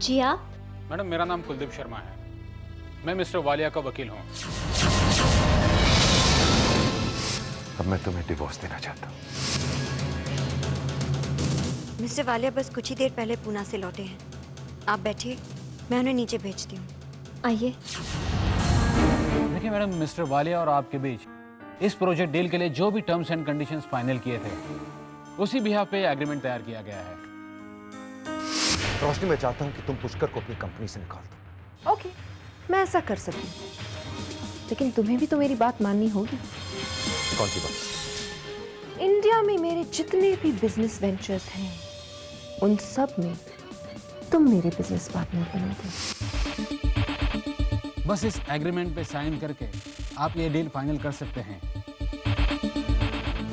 जी आप? मैडम मेरा नाम कुलदीप शर्मा है। मैं मिस्टर वालिया का वकील हूँ। अब मैं तुम्हें डिवोर्स देना चाहता हूँ। मिस्टर वालिया बस कुछ ही देर पहले पूना से लौटे हैं। आप बैठिए, मैं उन्हें नीचे भेजती हूँ। आइए। देखिए मैडम, मिस्टर वालिया और आपके बीच इस प्रोजेक्ट डील के लिए जो भी टर्म्स एंड कंडीशंस फाइनल किए थे, उसी बिहाफ पे एग्रीमेंट तैयार किया गया है। रोशनी, मैं चाहता हूँ कि तुम पुष्कर को अपनी कंपनी से निकाल दो। ओके, मैं ऐसा कर सकती हूँ, लेकिन तुम्हें भी तो मेरी बात माननी होगी। कौन सी बात? इंडिया में मेरे जितने भी बिजनेस वेंचर्स हैं, उन सब में तुम मेरे बिजनेस पार्टनर बनोगे। बस इस एग्रीमेंट पे साइन करके आप ये डील फाइनल कर सकते हैं।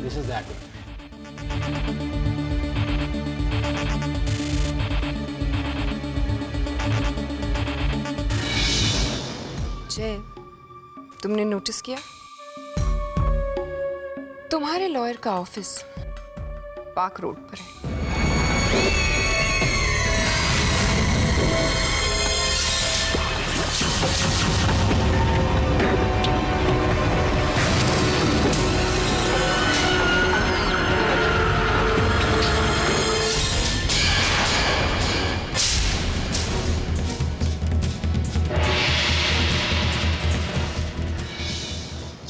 This is that. जय, तुमने नोटिस किया? तुम्हारे लॉयर का ऑफिस पार्क रोड पर है।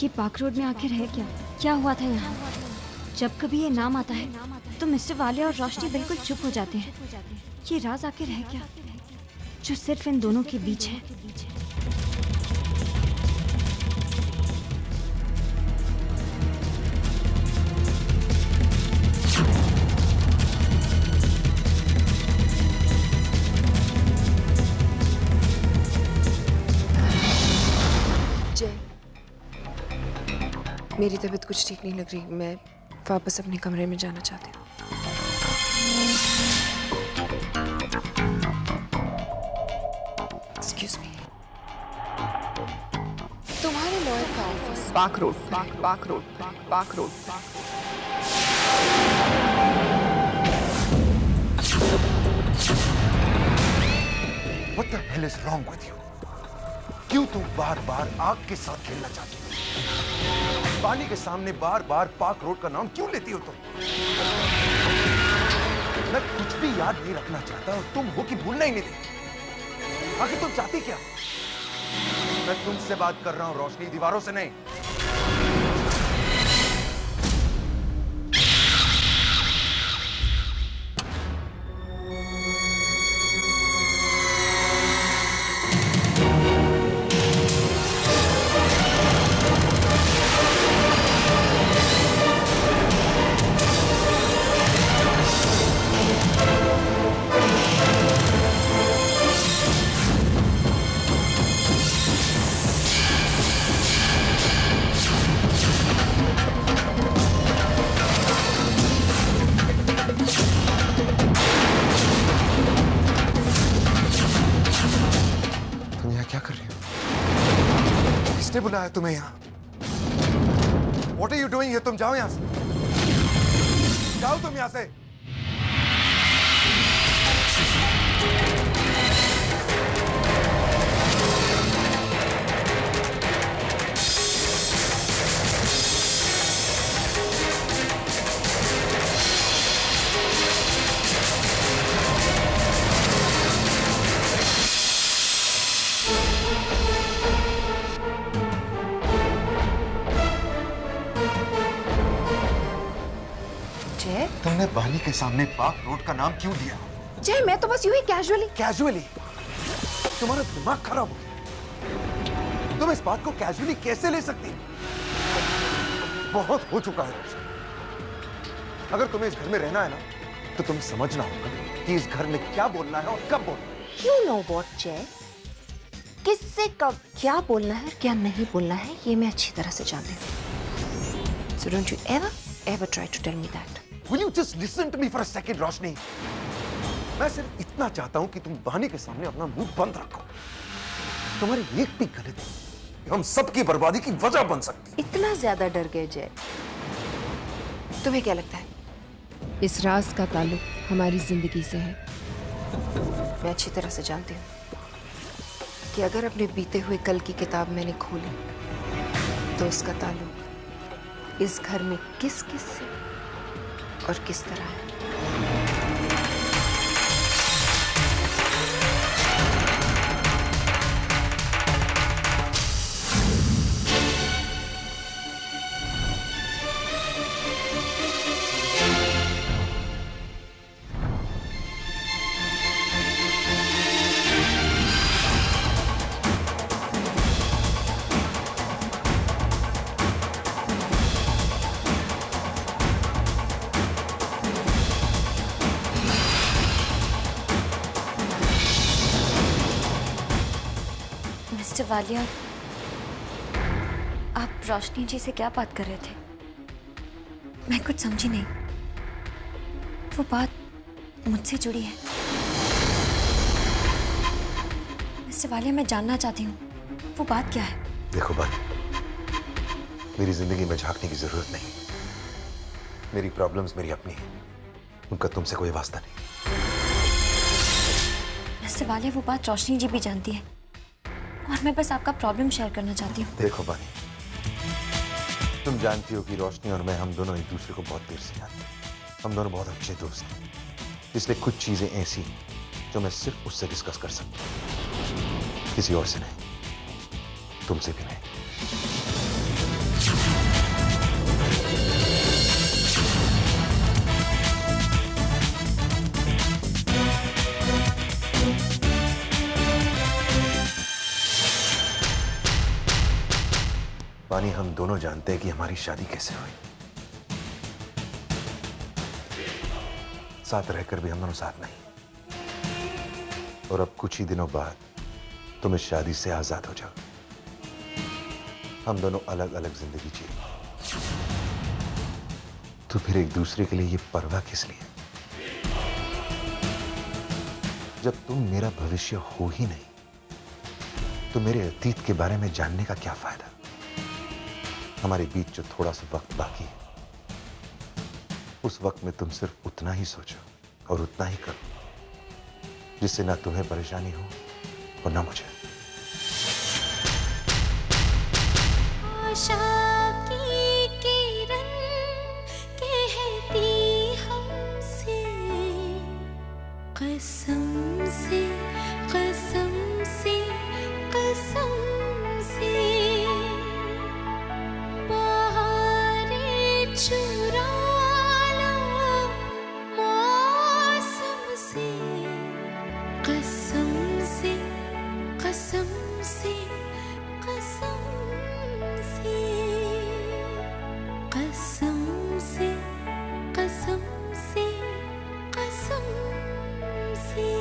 ये पार्क रोड में आखिर है क्या? क्या हुआ था यहाँ? जब कभी ये नाम आता है तो मिस्टर वालिया और रोशनी बिल्कुल चुप हो जाते हैं। ये राज आखिर है क्या जो सिर्फ इन दोनों के बीच है? जय, मेरी तबीयत कुछ ठीक नहीं लग रही। मैं वापस अपने कमरे में जाना चाहती हूँ। Excuse me. तुम्हारे लॉयर का office park road, park road, park road. What the hell is wrong with you? क्यों तुम बार बार आग के साथ खेलना चाहती हो? पानी के सामने बार बार पार्क रोड का नाम क्यों लेती हो तुम? मैं कुछ भी याद नहीं रखना चाहता और तुम हो कि भूलना ही नहीं देती। आखिर तुम चाहती क्या? मैं तुमसे बात कर रहा हूं रोशनी, दीवारों से नहीं। क्या कर रही हो? किसने बुलाया तुम्हें यहाँ? What are you doing here? तुम जाओ यहाँ से। जाओ तुम यहाँ से। जय, तुमने बाली के सामने पार्क रोड का नाम क्यों दिया? जय, मैं तो बस यूं ही कैजुअली। कैजुअली? तुम्हारा दिमाग खराब हो गया। तुम इस बात को कैजुअली कैसे ले सकती हो? बहुत हो चुका है। अगर तुम्हें इस घर में रहना है ना, तो तुम्हें समझना होगा कि इस घर में क्या बोलना है और कब बोलना है। You know what, जय? किससे कब क्या बोलना है, क्या नहीं बोलना है, ये मैं अच्छी तरह से जानती हूँ। So don't you ever try to tell me that. Will you just listen to me for a second, रोशनी? मैं सिर्फ इतना चाहता हूं कि तुम बहानी के सामने अपना मुंह बंद रखो। तुम्हारी एक भी गलती हम सबकी बर्बादी की वजह बन सकती। इतना ज्यादा डर गए जय? तुम्हें क्या लगता है इस राज का ताल्लुक हमारी जिंदगी से है? मैं अच्छी तरह से जानती हूँ कि अगर अपने बीते हुए कल की किताब मैंने खोली तो उसका ताल्लुक इस घर में किस किस से और किस तरह है। मिस्टर वालिया, आप रोशनी जी से क्या बात कर रहे थे? मैं कुछ समझी नहीं। वो बात मुझसे जुड़ी है। मिस्टर वालिया, मैं जानना चाहती हूँ वो बात क्या है? देखो बात, मेरी जिंदगी में झांकने की जरूरत नहीं। मेरी प्रॉब्लम्स मेरी अपनी है, उनका तुमसे कोई वास्ता नहीं। मिस्टर वालिया, वो बात रोशनी जी भी जानती है और मैं बस आपका प्रॉब्लम शेयर करना चाहती हूँ। देखो बानी, तुम जानती हो कि रोशनी और मैं, हम दोनों एक दूसरे को बहुत देर से जानते हैं। हम दोनों बहुत अच्छे दोस्त हैं, इसलिए कुछ चीजें ऐसी हैं जो मैं सिर्फ उससे डिस्कस कर सकता हूँ, किसी और से नहीं, तुमसे भी नहीं। पानी, हम दोनों जानते हैं कि हमारी शादी कैसे हुई। साथ रहकर भी हम दोनों साथ नहीं, और अब कुछ ही दिनों बाद तुम इस शादी से आजाद हो जाओ। हम दोनों अलग अलग जिंदगी जिए, तो फिर एक दूसरे के लिए ये परवाह किस लिए? जब तुम मेरा भविष्य हो ही नहीं, तो मेरे अतीत के बारे में जानने का क्या फायदा? हमारे बीच जो थोड़ा सा वक्त बाकी है, उस वक्त में तुम सिर्फ उतना ही सोचो और उतना ही करो जिससे ना तुम्हें परेशानी हो और ना मुझे। आशा की किरण कहती हमसे, कसम से कसम से कसम से, बहारें चुरा लो मौसम से, कसम से कसम से कसम से, कसम से कसम से कसम से।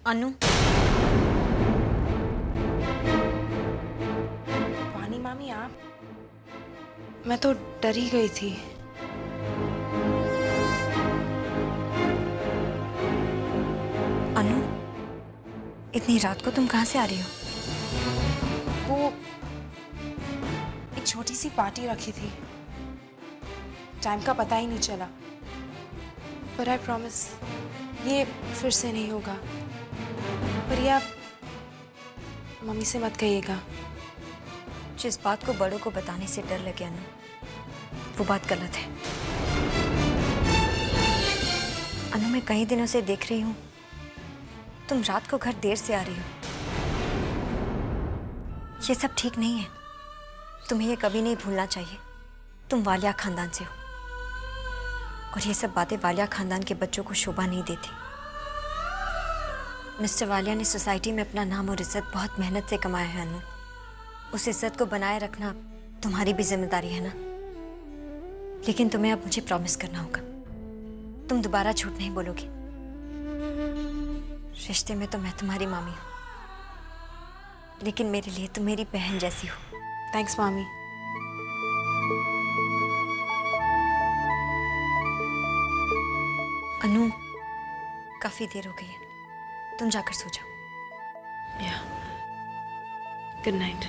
अनु, वानी मामी, आप? मैं तो डर ही गई थी। अनु, इतनी रात को तुम कहाँ से आ रही हो? वो एक छोटी सी पार्टी रखी थी, टाइम का पता ही नहीं चला, पर आई प्रॉमिस ये फिर से नहीं होगा। पर ये आप मम्मी से मत कहिएगा। जिस बात को बड़ों को बताने से डर लगे अनु, वो बात गलत है। अनु, मैं कई दिनों से देख रही हूँ तुम रात को घर देर से आ रही हो। ये सब ठीक नहीं है। तुम्हें ये कभी नहीं भूलना चाहिए तुम वालिया खानदान से हो, और ये सब बातें वालिया खानदान के बच्चों को शोभा नहीं देती। मिस्टर वालिया ने सोसाइटी में अपना नाम और इज्जत बहुत मेहनत से कमाया है अनु। उस इज्जत को बनाए रखना तुम्हारी भी जिम्मेदारी है ना। लेकिन तुम्हें अब मुझे प्रॉमिस करना होगा, तुम दोबारा झूठ नहीं बोलोगी। रिश्ते में तो मैं तुम्हारी मामी हूँ, लेकिन मेरे लिए तुम मेरी बहन जैसी हो। थैंक्स मामी। काफी देर हो गई है, तुम जाकर सो जाओ। या गुड नाइट।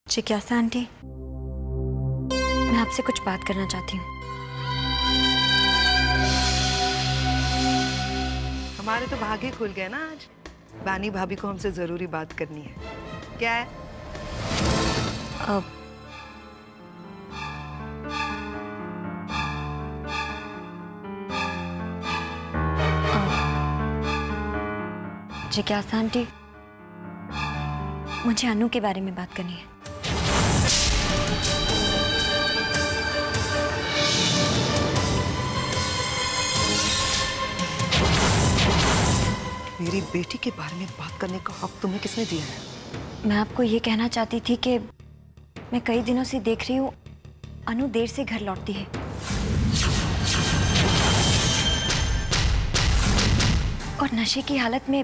जिज्ञासा आंटी, मैं आपसे कुछ बात करना चाहती हूँ। हमारे तो भाग्य खुल गए ना आज। बानी भाभी को हमसे जरूरी बात करनी है। क्या है? जिज्ञासा आंटी, मुझे अनु के बारे में बात करनी है। मेरी बेटी के बारे में बात करने का हक तुम्हें किसने दिया है? मैं आपको ये कहना चाहती थी कि मैं कई दिनों से देख रही हूँ अनु देर से घर लौटती है और नशे की हालत में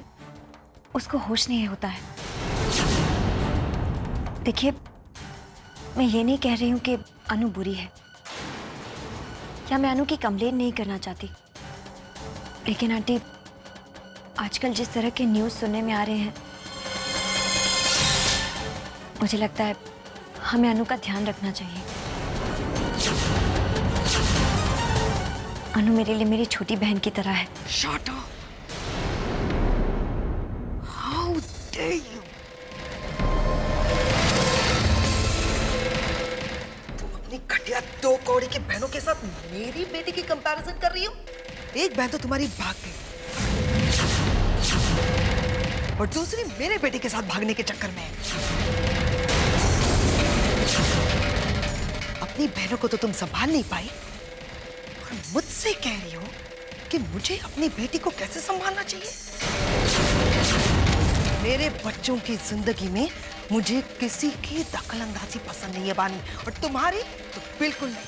उसको होश नहीं होता है। देखिए, मैं ये नहीं कह रही हूँ कि अनु बुरी है या मैं अनु की कंप्लेन नहीं करना चाहती, लेकिन आंटी, आजकल जिस तरह के न्यूज़ सुनने में आ रहे हैं, मुझे लगता है हमें अनु का ध्यान रखना चाहिए। अनु मेरे लिए मेरी छोटी बहन की तरह है। Shut up! How dare you! तुम अपनी घटिया दो कौड़ी की बहनों के साथ मेरी बेटी की कंपैरिजन कर रही हो? एक बहन तो तुम्हारी भाग गई और दूसरी मेरे बेटे के साथ भागने के चक्कर में है। अपनी बहनों को तो तुम संभाल नहीं पाई और मुझसे कह रही हो कि मुझे अपनी बेटी को कैसे संभालना चाहिए। मेरे बच्चों की जिंदगी में मुझे किसी की दखलंदाजी पसंद नहीं है बानी, और तुम्हारी तो बिल्कुल नहीं।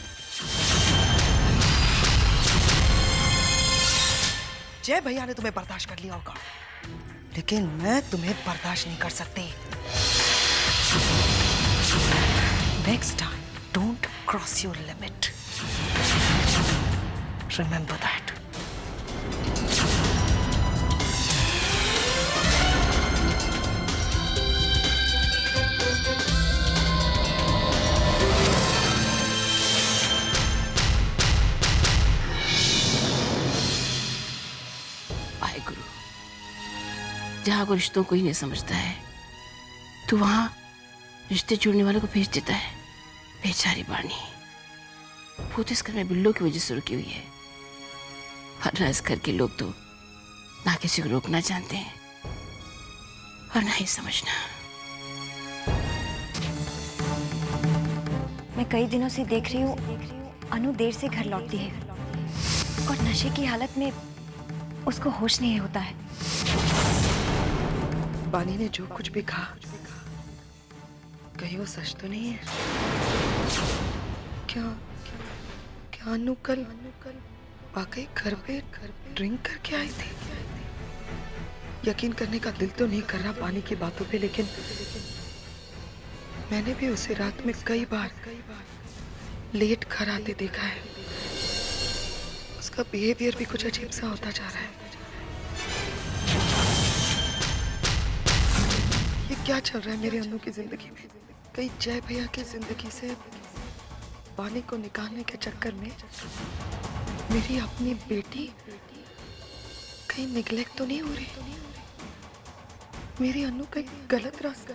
जय भैया ने तुम्हें बर्दाश्त कर लिया होगा, लेकिन मैं तुम्हें बर्दाश्त नहीं कर सकती। Next time don't cross your limit, remember that. जहाँ को रिश्तों को ही नहीं समझता है, तो वहाँ रिश्ते जोड़ने वालों को भेज देता है। बेचारी बानी, वो तो इस घर में बिल्लों की वजह से रुकी हुई है, वरना इस घर के लोग तो ना किसी को रोकना जानते हैं और ना ही समझना। मैं कई दिनों से देख रही हूँ अनु देर से घर लौटती है और नशे की हालत में उसको होश नहीं होता है। बानी ने जो कुछ भी कहा, कहीं वो सच तो नहीं है? क्या अनु कल वाकई घर पे ड्रिंक करके आई थी? यकीन करने का दिल तो नहीं कर रहा बानी की बातों पे, लेकिन मैंने भी उसे रात में कई बार लेट घर आते देखा है। उसका बिहेवियर भी कुछ अजीब सा होता जा रहा है। ये क्या चल रहा है मेरे अनु की जिंदगी में? कहीं जय भैया की जिंदगी से बानी को निकालने के चक्कर में मेरी अपनी बेटी कहीं निगलेक्ट तो नहीं हो रही? मेरी अनु कहीं गलत रास्ता